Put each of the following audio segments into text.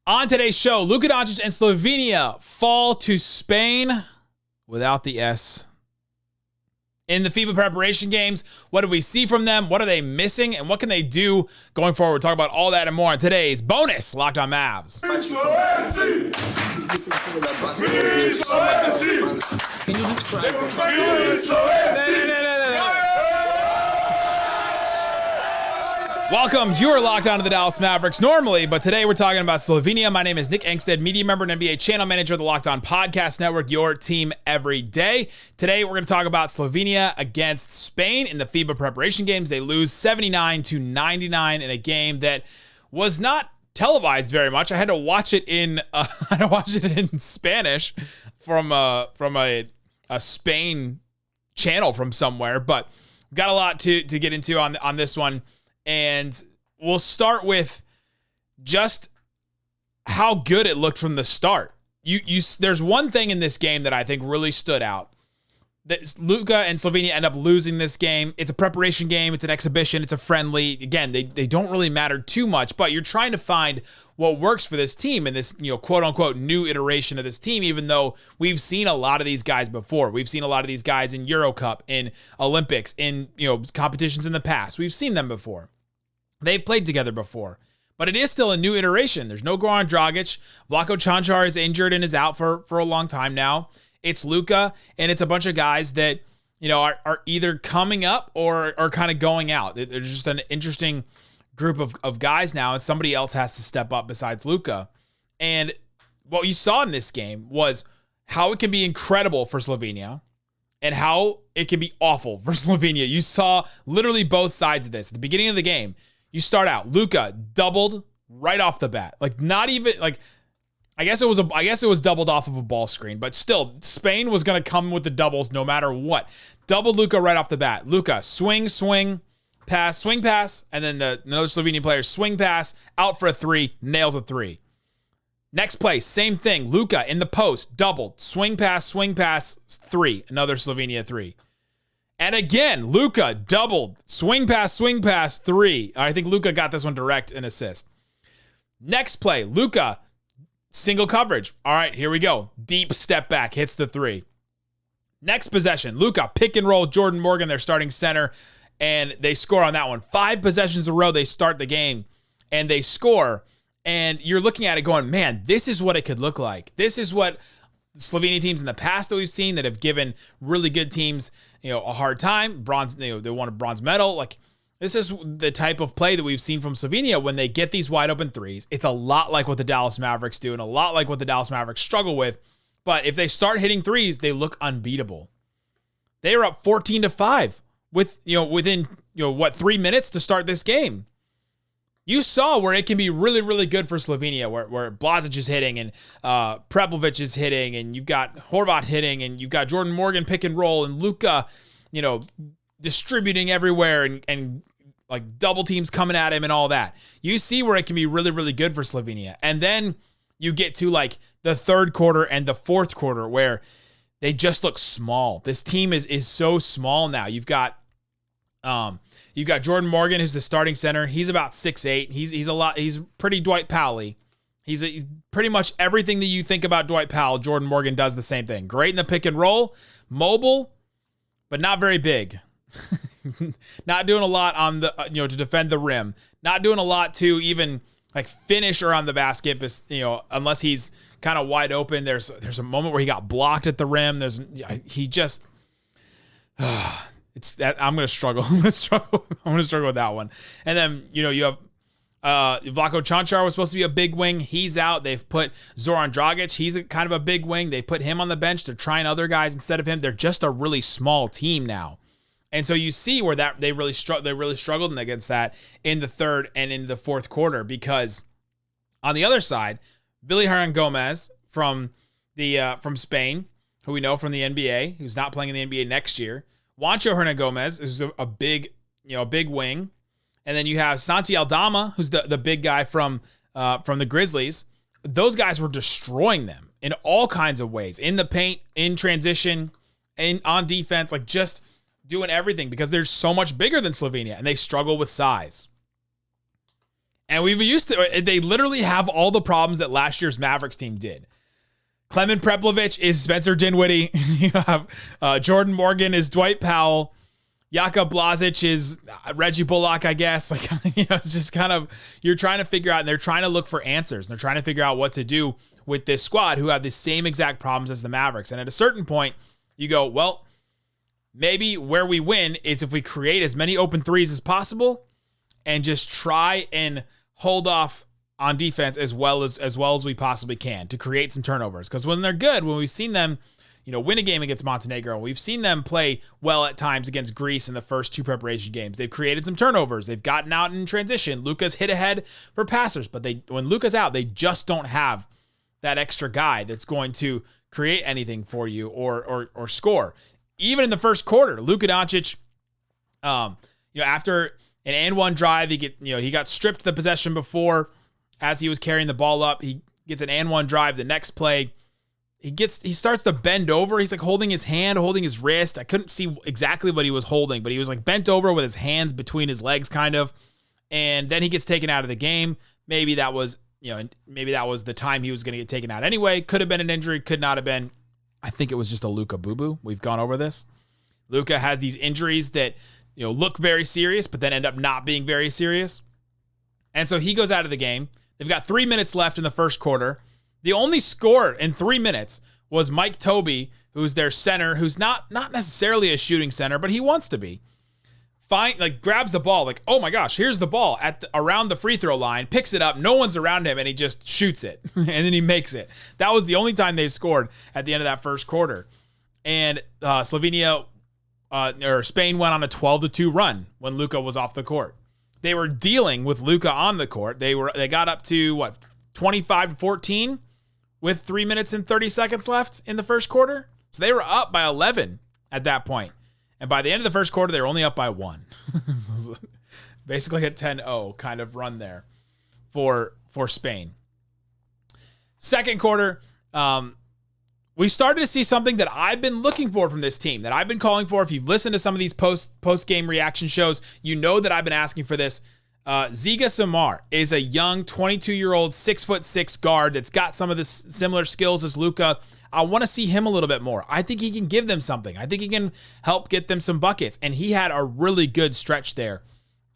On today's show, Luka Doncic and Slovenia fall to Spain without the S. In the FIBA preparation games, what do we see from them? What are they missing? And what can they do going forward? We'll talk about all that and more on today's bonus Locked on Mavs. Welcome. You're locked on to the Dallas Mavericks normally, but today we're talking about Slovenia. My name is Nick Angstadt, media member and NBA channel manager of the Locked On Podcast Network, your team every day. Today we're going to talk about Slovenia against Spain in the FIBA preparation games. They lose 79-99 in a game that was not televised very much. I had to watch it in Spanish from a Spain channel from somewhere, but got a lot to get into on this one. And we'll start with just how good it looked from the start. There's one thing in this game that I think really stood out. That Luka and Slovenia end up losing this game. It's a preparation game. It's an exhibition. It's a friendly. Again, they don't really matter too much, but you're trying to find what works for this team in this, quote unquote, new iteration of this team, even though we've seen a lot of these guys before. We've seen a lot of these guys in Euro Cup, in Olympics, in, competitions in the past. We've seen them before. They've played together before. But it is still a new iteration. There's no Goran Dragic. Vlako Čančar is injured and is out for a long time now. It's Luka, and it's a bunch of guys that, are either coming up or kind of going out. They're just an interesting group of guys now, and somebody else has to step up besides Luka. And what you saw in this game was how it can be incredible for Slovenia and how it can be awful for Slovenia. You saw literally both sides of this. At the beginning of the game, you start out, Luka doubled right off the bat. I guess it was doubled off of a ball screen, but still, Spain was going to come with the doubles no matter what. Doubled Luka right off the bat. Luka, swing, pass, and then another Slovenian player, swing pass, out for a three, nails a three. Next play, same thing. Luka in the post, doubled, swing pass, three, another Slovenia three. And again, Luka doubled, swing pass, three. I think Luka got this one direct and assist. Next play, Luka, single coverage. All right, here we go. Deep step back, hits the three. Next possession, Luka, pick and roll, Jordan Morgan, their starting center, and they score on that one. 5 possessions in a row, they start the game, and they score. And you're looking at it going, man, this is what it could look like. This is what Slovenia teams in the past that we've seen that have given really good teams, a hard time. Bronze, they won a bronze medal. Like, this is the type of play that we've seen from Slovenia when they get these wide open threes. It's a lot like what the Dallas Mavericks do and a lot like what the Dallas Mavericks struggle with. But if they start hitting threes, they look unbeatable. They are up 14-5 with, within 3 minutes to start this game. You saw where it can be really, really good for Slovenia, where Blažić is hitting and Prepelic is hitting, and you've got Horvat hitting, and you've got Jordan Morgan pick and roll, and Luka, distributing everywhere, and like double teams coming at him and all that. You see where it can be really, really good for Slovenia. And then you get to like the third quarter and the fourth quarter where they just look small. This team is so small now. You've got Jordan Morgan, who's the starting center. He's about 6'8". He's pretty Dwight Powell-y. He's pretty much everything that you think about Dwight Powell. Jordan Morgan does the same thing. Great in the pick and roll, mobile, but not very big. Not doing a lot on the to defend the rim. Not doing a lot to even like finish around the basket, unless he's kind of wide open. There's a moment where he got blocked at the rim. It's that I'm going to struggle. I'm going to struggle with that one. And then, you have Vlako Čančar was supposed to be a big wing. He's out. They've put Zoran Dragic. He's kind of a big wing. They put him on the bench. They're trying other guys instead of him. They're just a really small team now. And so you see where that they really struggled against that in the third and in the fourth quarter, because on the other side, Billy Hernan Gomez from Spain, who we know from the NBA, who's not playing in the NBA next year. Juancho Hernan Gomez is a big wing. And then you have Santi Aldama, who's the big guy from the Grizzlies. Those guys were destroying them in all kinds of ways, in the paint, in transition, and on defense, like just doing everything because they're so much bigger than Slovenia and they struggle with size. And they literally have all the problems that last year's Mavericks team did. Clement Preplovich is Spencer Dinwiddie. You have Jordan Morgan is Dwight Powell. Jaka Blazic is Reggie Bullock, I guess. Like, it's just kind of, you're trying to figure out, and they're trying to look for answers. And they're trying to figure out what to do with this squad who have the same exact problems as the Mavericks. And at a certain point, you go, well, maybe where we win is if we create as many open threes as possible and just try and hold off on defense as well as we possibly can to create some turnovers. Because when they're good, when we've seen them, win a game against Montenegro, we've seen them play well at times against Greece in the first 2 preparation games. They've created some turnovers. They've gotten out in transition. Luka's hit ahead for passers, but when Luka's out, they just don't have that extra guy that's going to create anything for you or score. Even in the first quarter, Luka Doncic, after an and one drive, he got stripped the possession before as he was carrying the ball up. He gets an and one drive. The next play, he starts to bend over. He's like holding his hand, holding his wrist. I couldn't see exactly what he was holding, but he was like bent over with his hands between his legs, kind of. And then he gets taken out of the game. Maybe that was the time he was going to get taken out anyway. Could have been an injury, could not have been. I think it was just a Luka boo-boo. We've gone over this. Luka has these injuries that look very serious, but then end up not being very serious. And so he goes out of the game. They've got 3 minutes left in the first quarter. The only score in 3 minutes was Mike Tobey, who's their center, who's not necessarily a shooting center, but he wants to be. Grabs the ball, like, oh my gosh, here's the ball around the free throw line, picks it up, no one's around him, and he just shoots it, and then he makes it. That was the only time they scored at the end of that first quarter. And Spain went on a 12-2 run when Luka was off the court. They were dealing with Luka on the court. They got up to 25-14 with 3 minutes and 30 seconds left in the first quarter. So they were up by 11 at that point. And by the end of the first quarter, they were only up by 1. Basically a 10-0 kind of run there for Spain. Second quarter, we started to see something that I've been looking for from this team, that I've been calling for. If you've listened to some of these post-game reaction shows, you know that I've been asking for this. Ziga Samar is a young 22-year-old 6'6" guard that's got some of the similar skills as Luka. I want to see him a little bit more. I think he can give them something. I think he can help get them some buckets. And he had a really good stretch there.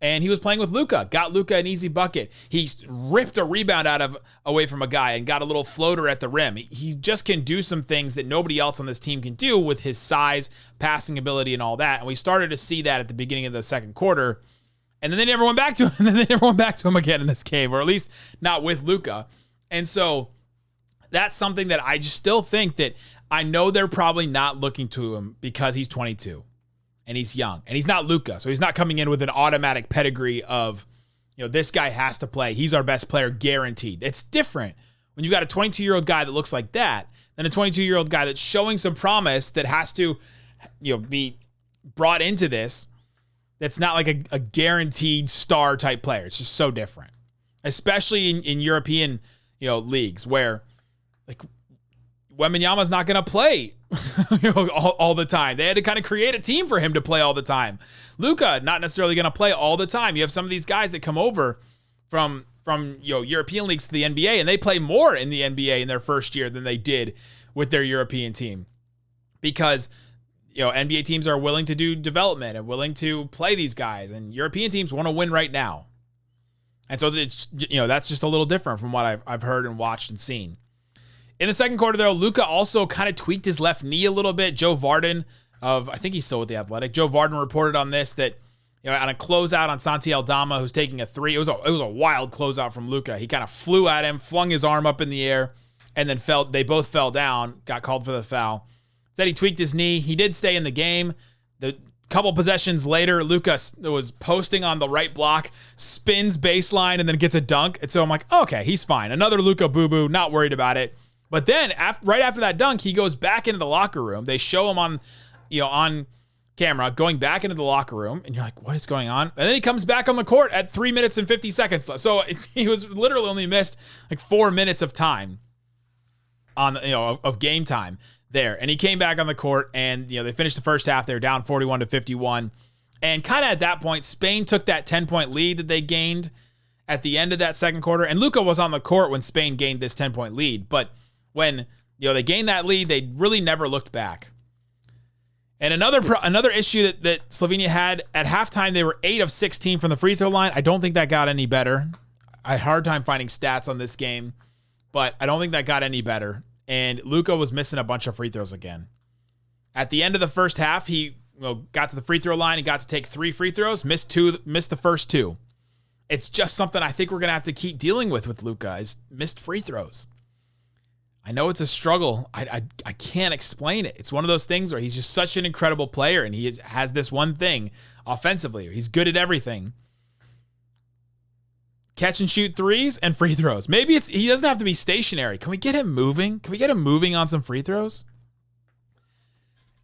And he was playing with Luka. Got Luka an easy bucket. He ripped a rebound away from a guy and got a little floater at the rim. He just can do some things that nobody else on this team can do with his size, passing ability, and all that. And we started to see that at the beginning of the second quarter. And then they never went back to him. And then they never went back to him again in this game, or at least not with Luka. And so that's something that I just still think that I know they're probably not looking to him because he's 22 and he's young and he's not Luka. So he's not coming in with an automatic pedigree of, this guy has to play. He's our best player guaranteed. It's different when you've got a 22-year-old guy that looks like that than a 22-year-old guy that's showing some promise that has to, be brought into this. That's not like a guaranteed star type player. It's just so different, especially in European, leagues where Wembanyama's not going to play all the time. They had to kind of create a team for him to play all the time. Luka, not necessarily going to play all the time. You have some of these guys that come over from European leagues to the NBA, and they play more in the NBA in their first year than they did with their European team because NBA teams are willing to do development and willing to play these guys, and European teams want to win right now. And so it's that's just a little different from what I've heard and watched and seen. In the second quarter, though, Luka also kind of tweaked his left knee a little bit. Joe Varden I think he's still with the Athletic. Joe Varden reported on this that on a closeout on Santi Aldama, who's taking a three. It was a wild closeout from Luka. He kind of flew at him, flung his arm up in the air, and then they both fell down. Got called for the foul. Said he tweaked his knee. He did stay in the game. The couple possessions later, Luka was posting on the right block, spins baseline, and then gets a dunk. And so I'm like, okay, he's fine. Another Luka boo-boo, not worried about it. But then right after that dunk, he goes back into the locker room. They show him on camera going back into the locker room, and you're like, what is going on? And then he comes back on the court at 3 minutes and 50 seconds left. So he was literally only missed like 4 minutes of time of game time there. And he came back on the court, and they finished the first half. They were down 41-51. And kind of at that point, Spain took that 10-point lead that they gained, at the end of that second quarter, and Luca was on the court when Spain gained this 10-point lead, but when they gained that lead, they really never looked back. And another issue that Slovenia had at halftime, they were 8 of 16 from the free throw line. I don't think that got any better. I had a hard time finding stats on this game, but I don't think that got any better. And Luca was missing a bunch of free throws again. At the end of the first half, he got to the free throw line and got to take 3 free throws, missed the first 2. It's just something I think we're going to have to keep dealing with Luca, is missed free throws. I know it's a struggle. I can't explain it. It's one of those things where he's just such an incredible player, and he has this one thing offensively. He's good at everything. Catch and shoot threes and free throws. Maybe he doesn't have to be stationary. Can we get him moving? Can we get him moving on some free throws?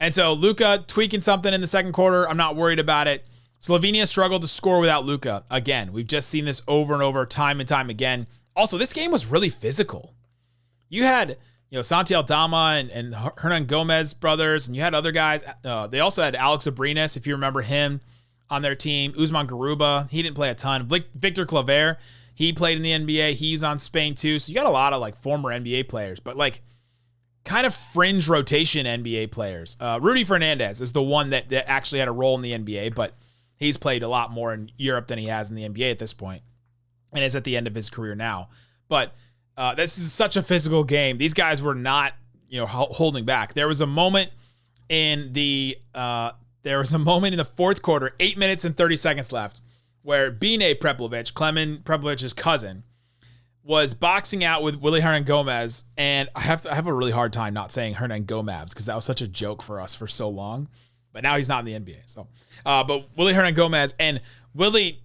And so Luka tweaking something in the second quarter. I'm not worried about it. Slovenia struggled to score without Luka. Again, we've just seen this over and over, time and time again. Also, this game was really physical. You had, Santi Aldama and Hernan Gomez brothers, and you had other guys. They also had Alex Abrinas, if you remember him, on their team. Usman Garuba, he didn't play a ton. Victor Claver, he played in the NBA. He's on Spain too. So you got a lot of former NBA players, but kind of fringe rotation NBA players. Rudy Fernandez is the one that actually had a role in the NBA, but he's played a lot more in Europe than he has in the NBA at this point, and is at the end of his career now. But this is such a physical game. These guys were not, holding back. There was a moment in the fourth quarter, 8 minutes and 30 seconds left, where Bine Preplovic, Klemen Preplovic's cousin, was boxing out with Willie Hernan Gomez, and I have a really hard time not saying Hernan Gomez because that was such a joke for us for so long. But now he's not in the NBA. So, but Willie Hernan Gomez, and Willie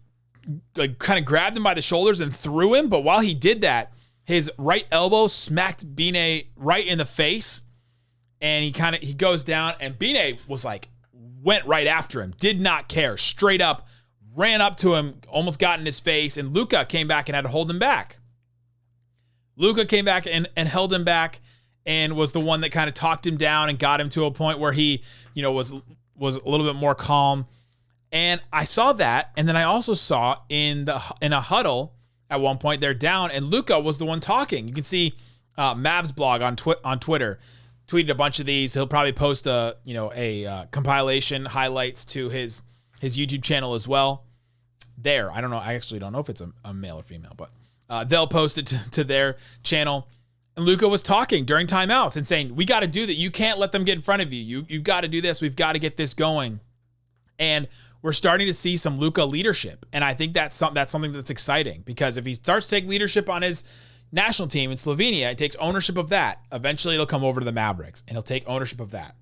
kind of grabbed him by the shoulders and threw him. But while he did that, his right elbow smacked Bine right in the face, and he goes down, and Bine went right after him, did not care, straight up ran up to him, almost got in his face, and Luca came back and had to hold him back. Luca came back and held him back, and was the one that kind of talked him down and got him to a point where he, was a little bit more calm. And I saw that, and then I also saw in a huddle at one point they're down, and Luca was the one talking. You can see Mavs blog on Twitter tweeted a bunch of these. He'll probably post a compilation highlights to his YouTube channel as well. There, I don't know. I actually don't know if it's a male or female, but they'll post it to their channel. And Luca was talking during timeouts and saying, "We got to do that. You can't let them get in front of you. You've got to do this. We've got to get this going." And we're starting to see some Luca leadership, and I think that's something that's exciting, because if he starts to take leadership on his national team in Slovenia, it takes ownership of that. Eventually, it'll come over to the Mavericks, and he'll take ownership of that.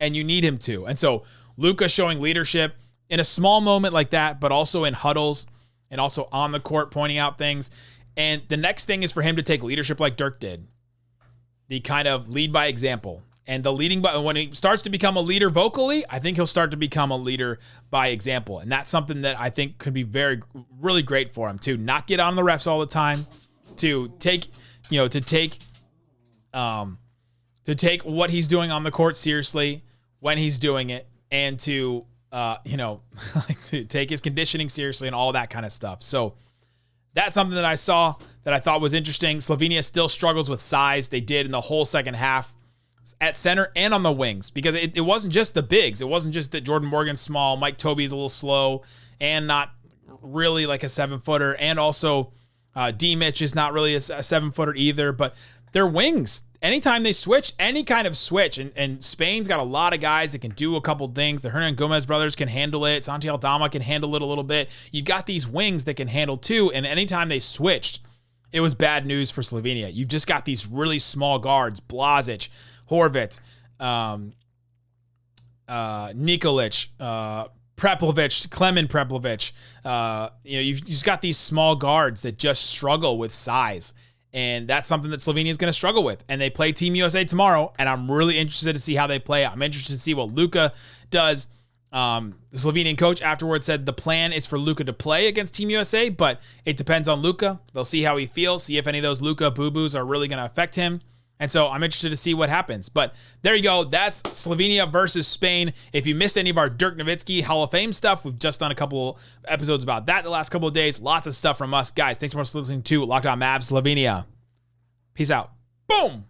And you need him to. And so Luca showing leadership in a small moment like that, but also in huddles and also on the court pointing out things. And the next thing is for him to take leadership like Dirk did. The kind of lead by example. And the leading by, when he starts to become a leader vocally, I think he'll start to become a leader by example. And that's something that I think could be really great for him, to not get on the refs all the time, to take what he's doing on the court seriously when he's doing it, and to to take his conditioning seriously and all that kind of stuff. So that's something that I saw that I thought was interesting. Slovenia still struggles with size. They did in the whole second half at center and on the wings, because it wasn't just the bigs. It wasn't just that Jordan Morgan's small, Mike Tobey's a little slow and not really like a 7-footer, and also D. Mitch is not really a 7-footer either, but their wings, anytime they switch, any kind of switch, and Spain's got a lot of guys that can do a couple things. The Hernan Gomez brothers can handle it. Santi Aldama can handle it a little bit. You've got these wings that can handle too, and anytime they switched, it was bad news for Slovenia. You've just got these really small guards, Blazic, Horvat, Nikolic, Preplovic, Klemen Preplovic. You've just got these small guards that just struggle with size. And that's something that Slovenia is going to struggle with. And they play Team USA tomorrow, and I'm really interested to see how they play. I'm interested to see what Luca does. The Slovenian coach afterwards said the plan is for Luca to play against Team USA, but it depends on Luca. They'll see how he feels, see if any of those Luca boo-boos are really going to affect him. And so I'm interested to see what happens. But there you go. That's Slovenia versus Spain. If you missed any of our Dirk Nowitzki Hall of Fame stuff, we've just done a couple episodes about that the last couple of days. Lots of stuff from us. Guys, thanks so much for listening to Locked On Mavs Slovenia. Peace out. Boom.